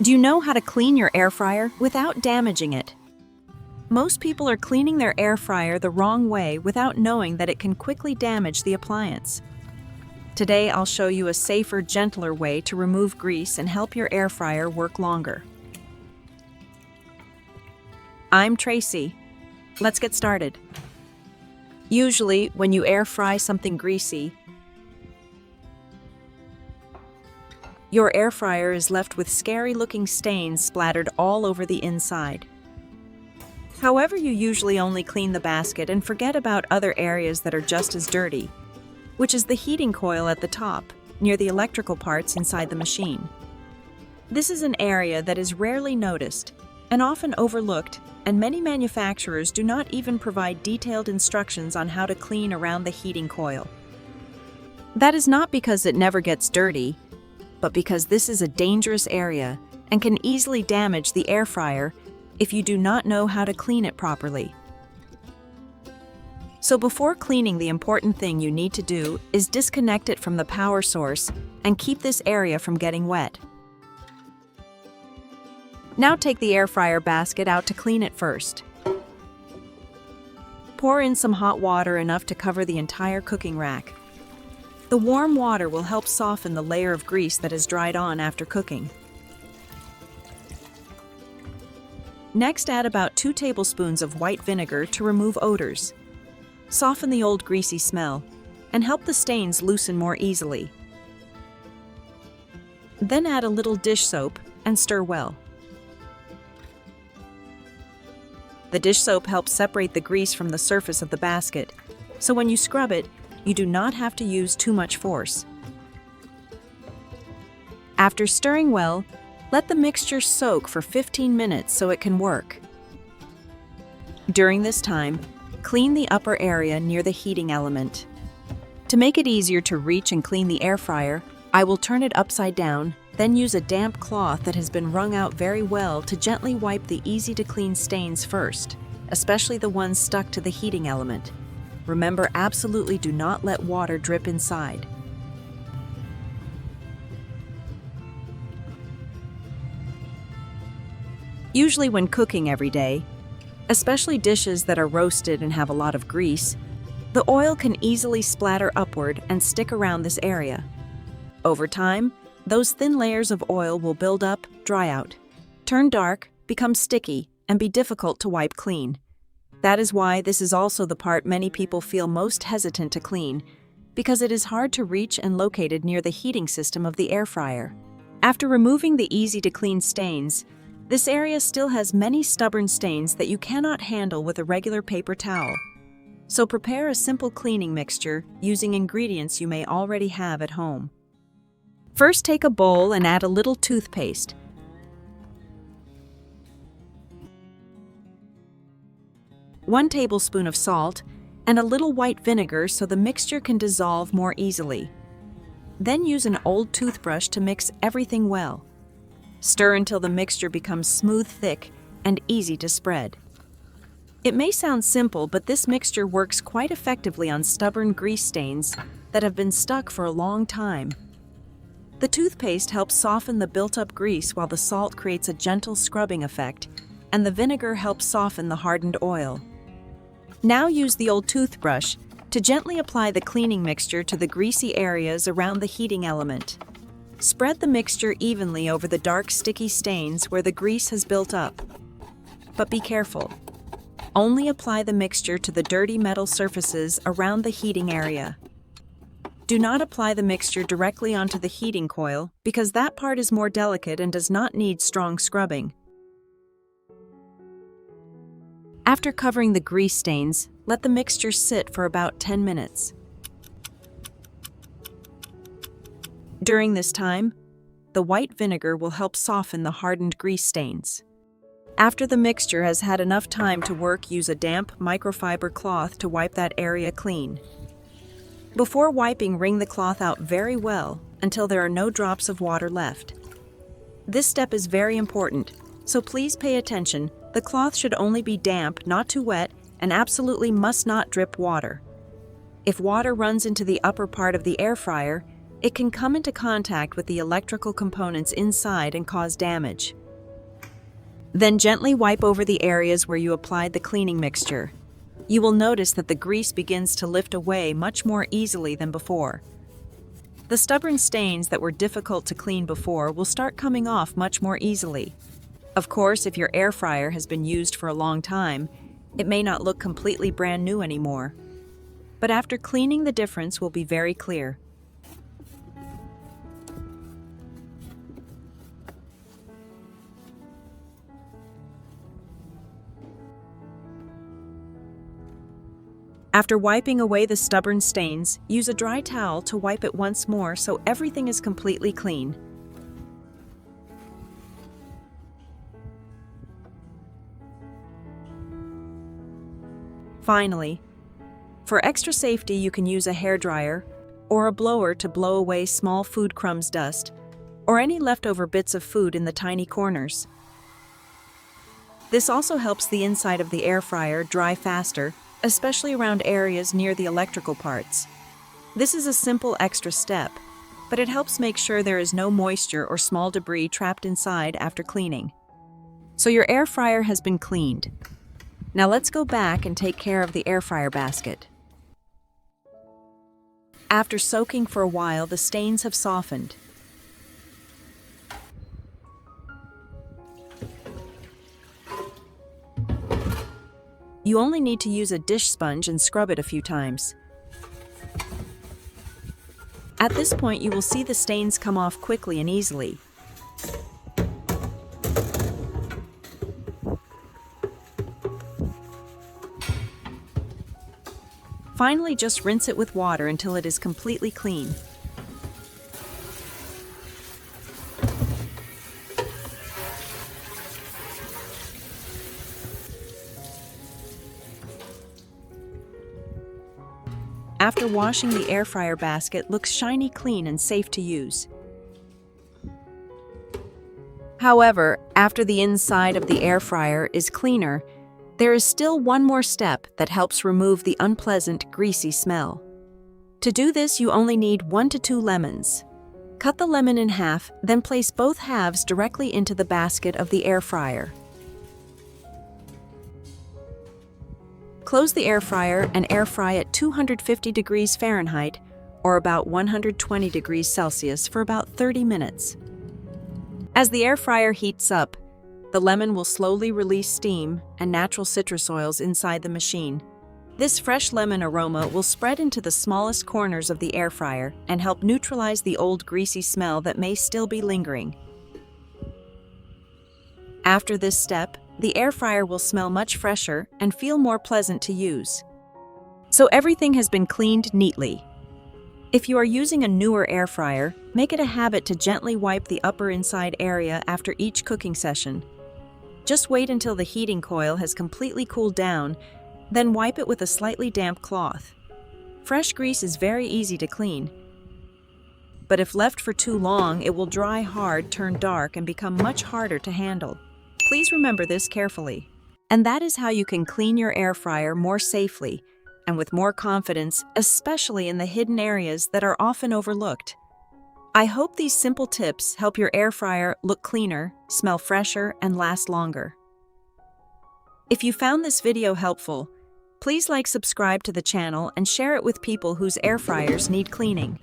Do you know how to clean your air fryer without damaging it? Most people are cleaning their air fryer the wrong way without knowing that it can quickly damage the appliance. Today, I'll show you a safer, gentler way to remove grease and help your air fryer work longer. I'm Tracy. Let's get started. Usually, when you air fry something greasy, your air fryer is left with scary-looking stains splattered all over the inside. However, you usually only clean the basket and forget about other areas that are just as dirty, which is the heating coil at the top, near the electrical parts inside the machine. This is an area that is rarely noticed and often overlooked, and many manufacturers do not even provide detailed instructions on how to clean around the heating coil. That is not because it never gets dirty, but because this is a dangerous area and can easily damage the air fryer if you do not know how to clean it properly. So before cleaning, the important thing you need to do is disconnect it from the power source and keep this area from getting wet. Now take the air fryer basket out to clean it first. Pour in some hot water enough to cover the entire cooking rack. The warm water will help soften the layer of grease that has dried on after cooking. Next, add about 2 tablespoons of white vinegar to remove odors, soften the old greasy smell, and help the stains loosen more easily. Then add a little dish soap and stir well. The dish soap helps separate the grease from the surface of the basket, so when you scrub it, you do not have to use too much force. After stirring well, let the mixture soak for 15 minutes so it can work. During this time, clean the upper area near the heating element. To make it easier to reach and clean the air fryer, I will turn it upside down, then use a damp cloth that has been wrung out very well to gently wipe the easy-to-clean stains first, especially the ones stuck to the heating element. Remember, absolutely do not let water drip inside. Usually when cooking every day, especially dishes that are roasted and have a lot of grease, the oil can easily splatter upward and stick around this area. Over time, those thin layers of oil will build up, dry out, turn dark, become sticky, and be difficult to wipe clean. That is why this is also the part many people feel most hesitant to clean, because it is hard to reach and located near the heating system of the air fryer. After removing the easy-to-clean stains, this area still has many stubborn stains that you cannot handle with a regular paper towel. So prepare a simple cleaning mixture using ingredients you may already have at home. First, take a bowl and add a little toothpaste. 1 tablespoon of salt, and a little white vinegar so the mixture can dissolve more easily. Then use an old toothbrush to mix everything well. Stir until the mixture becomes smooth, thick, and easy to spread. It may sound simple, but this mixture works quite effectively on stubborn grease stains that have been stuck for a long time. The toothpaste helps soften the built-up grease while the salt creates a gentle scrubbing effect, and the vinegar helps soften the hardened oil. Now use the old toothbrush to gently apply the cleaning mixture to the greasy areas around the heating element. Spread the mixture evenly over the dark, sticky stains where the grease has built up. But be careful. Only apply the mixture to the dirty metal surfaces around the heating area. Do not apply the mixture directly onto the heating coil because that part is more delicate and does not need strong scrubbing. After covering the grease stains, let the mixture sit for about 10 minutes. During this time, the white vinegar will help soften the hardened grease stains. After the mixture has had enough time to work, use a damp microfiber cloth to wipe that area clean. Before wiping, wring the cloth out very well until there are no drops of water left. This step is very important, so please pay attention. The cloth should only be damp, not too wet, and absolutely must not drip water. If water runs into the upper part of the air fryer, it can come into contact with the electrical components inside and cause damage. Then gently wipe over the areas where you applied the cleaning mixture. You will notice that the grease begins to lift away much more easily than before. The stubborn stains that were difficult to clean before will start coming off much more easily. Of course, if your air fryer has been used for a long time, it may not look completely brand new anymore. But after cleaning, the difference will be very clear. After wiping away the stubborn stains, use a dry towel to wipe it once more so everything is completely clean. Finally, for extra safety, you can use a hairdryer or a blower to blow away small food crumbs, dust, or any leftover bits of food in the tiny corners. This also helps the inside of the air fryer dry faster, especially around areas near the electrical parts. This is a simple extra step, but it helps make sure there is no moisture or small debris trapped inside after cleaning. So your air fryer has been cleaned. Now let's go back and take care of the air fryer basket. After soaking for a while, the stains have softened. You only need to use a dish sponge and scrub it a few times. At this point, you will see the stains come off quickly and easily. Finally, just rinse it with water until it is completely clean. After washing, the air fryer basket looks shiny clean and safe to use. However, after the inside of the air fryer is cleaner, there is still one more step that helps remove the unpleasant, greasy smell. To do this, you only need 1 to 2 lemons. Cut the lemon in half, then place both halves directly into the basket of the air fryer. Close the air fryer and air fry at 250 degrees Fahrenheit or about 120 degrees Celsius for about 30 minutes. As the air fryer heats up, the lemon will slowly release steam and natural citrus oils inside the machine. This fresh lemon aroma will spread into the smallest corners of the air fryer and help neutralize the old greasy smell that may still be lingering. After this step, the air fryer will smell much fresher and feel more pleasant to use. So everything has been cleaned neatly. If you are using a newer air fryer, make it a habit to gently wipe the upper inside area after each cooking session. Just wait until the heating coil has completely cooled down, then wipe it with a slightly damp cloth. Fresh grease is very easy to clean, but if left for too long, it will dry hard, turn dark, and become much harder to handle. Please remember this carefully. And that is how you can clean your air fryer more safely and with more confidence, especially in the hidden areas that are often overlooked. I hope these simple tips help your air fryer look cleaner, smell fresher, and last longer. If you found this video helpful, please subscribe to the channel and share it with people whose air fryers need cleaning.